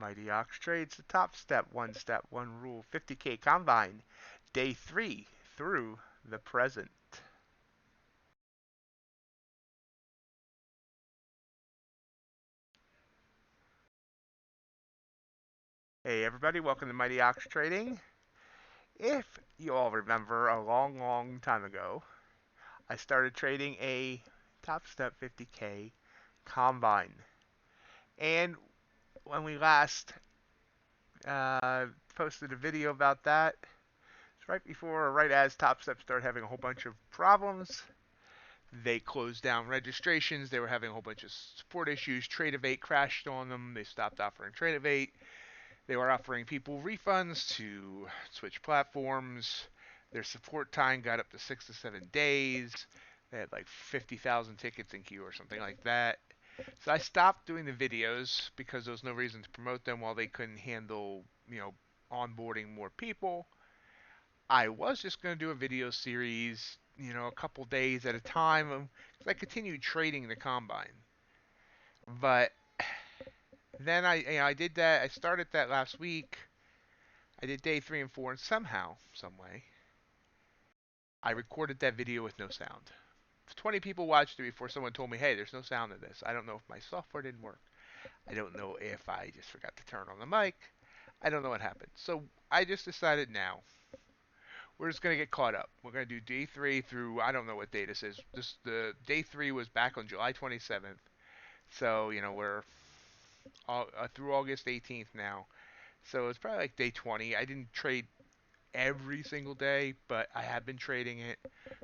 MightyOx trades the Topstep 1 Rule 50K Combine, Day 3 through the present. Hey everybody, welcome to MightyOx Trading. If you all remember, a long time ago, I started trading a Topstep 50K Combine. And when we last posted a video about that, it's right before or right as Topstep started having a whole bunch of problems. They closed down registrations. They were having a whole bunch of support issues. Trade-Evade crashed on them. They stopped offering Trade-Evade. They were offering people refunds to switch platforms. Their support time got up to 6 to 7 days. They had like 50,000 tickets in queue or something like that. So I stopped doing the videos because there was no reason to promote them while they couldn't handle, onboarding more people. I was just going to do a video series, a couple days at a time, because I continued trading the combine. But then I did that. I started that last week. I did day 3 and 4, and somehow, some way, I recorded that video with no sound. 20 people watched it before someone told me, hey, there's no sound in this. I don't know if my software didn't work. I don't know if I just forgot to turn on the mic. I don't know what happened. So I just decided now we're just going to get caught up. We're going to do day 3 through, I don't know what day this is. The day 3 was back on July 27th. So, we're through August 18th now. So it's probably like day 20. I didn't trade every single day, but I have been trading it.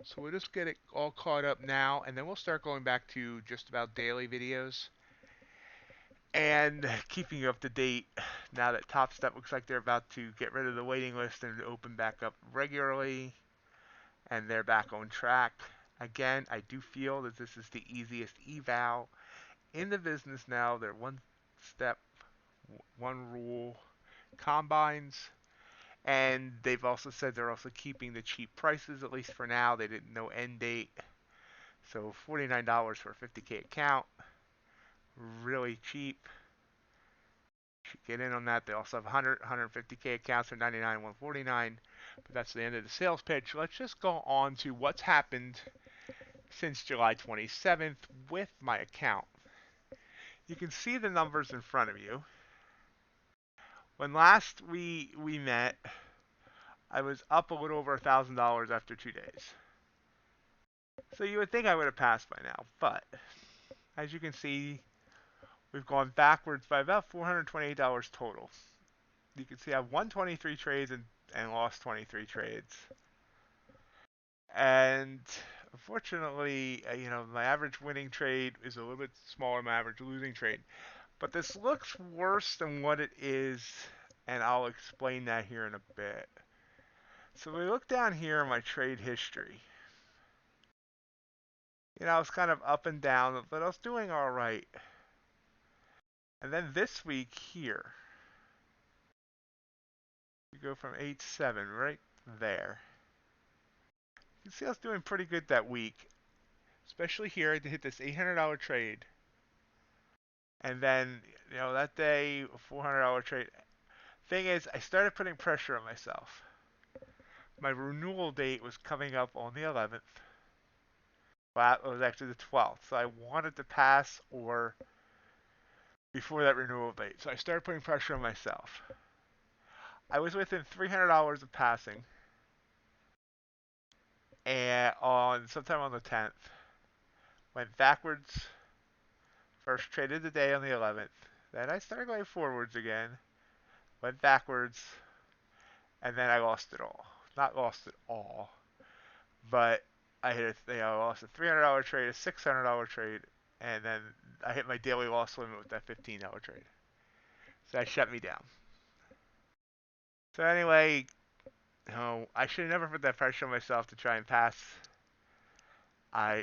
So we'll just get it all caught up now, and then we'll start going back to just about daily videos and keeping you up to date now that Topstep looks like they're about to get rid of the waiting list and open back up regularly, and they're back on track. Again, I do feel that this is the easiest eval in the business now. They're one step, one rule combines. And they've also said they're also keeping the cheap prices, at least for now. They didn't know end date. So $49 for a 50K account. Really cheap. Should get in on that. They also have 100, 150K accounts for $99, $149. But that's the end of the sales pitch. Let's just go on to what's happened since July 27th with my account. You can see the numbers in front of you. When last we met, I was up a little over $1,000 after 2 days. So you would think I would have passed by now, but as you can see, we've gone backwards by about $428 total. You can see I've won 23 trades and lost 23 trades. And unfortunately, my average winning trade is a little bit smaller than my average losing trade. But this looks worse than what it is, and I'll explain that here in a bit. So we look down here in my trade history. I was kind of up and down, but I was doing all right. And then this week here, we go from 8-7 right there. You can see I was doing pretty good that week, especially here. I had to hit this $800 trade. And then, that day, a $400 trade. Thing is, I started putting pressure on myself. My renewal date was coming up on the 11th. Well, it was actually the 12th. So I wanted to pass or before that renewal date. So I started putting pressure on myself. I was within $300 of passing, and sometime on the 10th, went backwards. First traded the day on the 11th. Then I started going forwards again, went backwards, and then I lost it all. Not lost it all, but I lost a $300 trade, a $600 trade, and then I hit my daily loss limit with that $15 trade. So that shut me down. So anyway, I should have never put that pressure on myself to try and pass.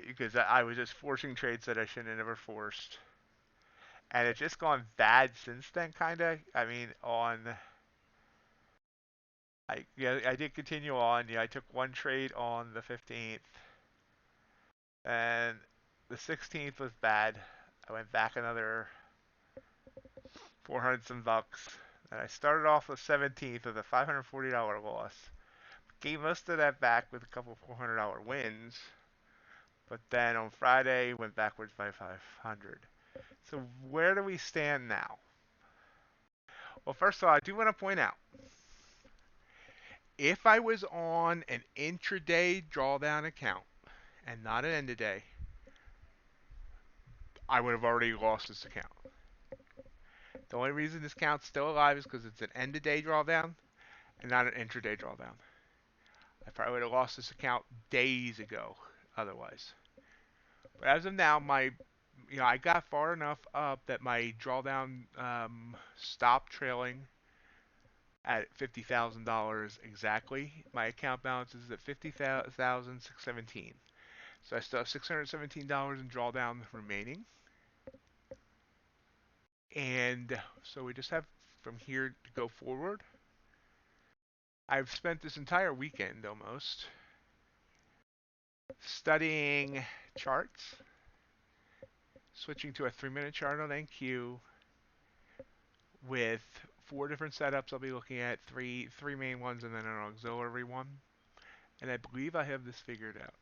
Because I was just forcing trades that I should have never forced. And it's just gone bad since then, kind of. I mean, I did continue on. I took one trade on the 15th, and the 16th was bad. I went back another 400 some bucks. And I started off the 17th with a $540 loss. Gave most of that back with a couple $400 wins. But then on Friday, went backwards by 500. So where do we stand now? Well, first of all, I do want to point out, if I was on an intraday drawdown account and not an end of day, I would have already lost this account. The only reason this account's still alive is because it's an end of day drawdown and not an intraday drawdown. I probably would have lost this account days ago otherwise. But as of now, I got far enough up that my drawdown stopped trailing at $50,000 exactly. My account balance is at $50,617. So I still have $617 in drawdown remaining. And so we just have from here to go forward. I've spent this entire weekend almost studying charts, switching to a 3-minute chart on NQ with 4 different setups I'll be looking at, three main ones and then an auxiliary one. And I believe I have this figured out.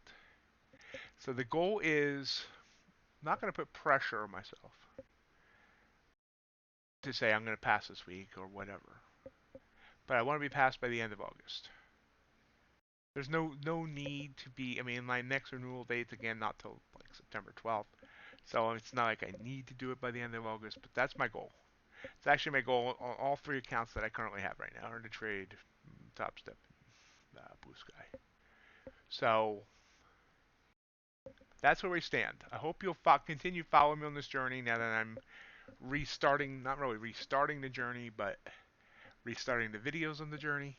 So the goal is, I'm not going to put pressure on myself to say I'm going to pass this week or whatever. But I want to be passed by the end of August. There's no need to be, my next renewal date's again not till like September 12th. So it's not like I need to do it by the end of August, but that's my goal. It's actually my goal on all 3 accounts that I currently have right now: Earn to Trade, Topstep, Blue Sky. So that's where we stand. I hope you'll continue following me on this journey now that I'm restarting, not really restarting the journey, but restarting the videos on the journey.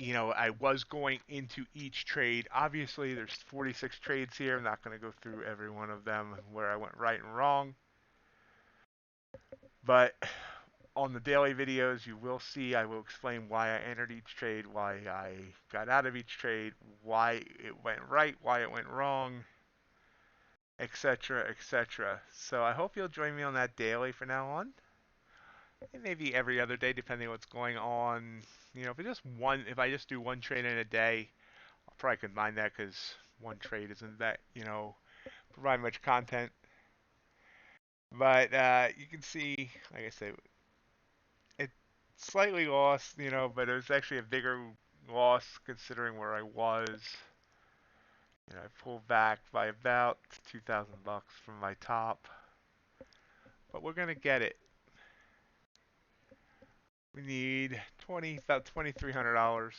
I was going into each trade. Obviously, there's 46 trades here. I'm not going to go through every one of them where I went right and wrong. But on the daily videos, you will see I will explain why I entered each trade, why I got out of each trade, why it went right, why it went wrong, etc., etc. So I hope you'll join me on that daily from now on. And maybe every other day, depending on what's going on. If I just do one trade in a day, I'll probably combine that because one trade isn't that, provide much content. But you can see, like I said, it slightly lost, but it was actually a bigger loss considering where I was. I pulled back by about 2,000 bucks from my top. But we're gonna get it. We need about $2,300.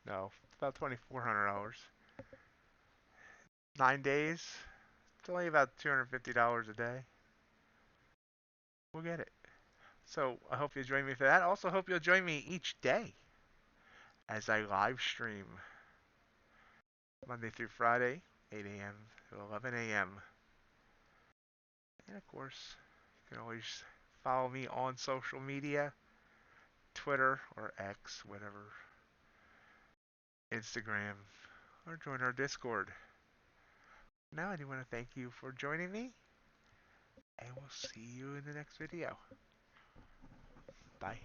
No, about $2,400. 9 days. It's only about $250 a day. We'll get it. So I hope you'll join me for that. Also hope you'll join me each day as I live stream Monday through Friday, 8 a.m. to 11 a.m. And of course, you can always follow me on social media, Twitter or X, whatever, Instagram, or join our Discord. Now I do want to thank you for joining me, and we'll see you in the next video. Bye.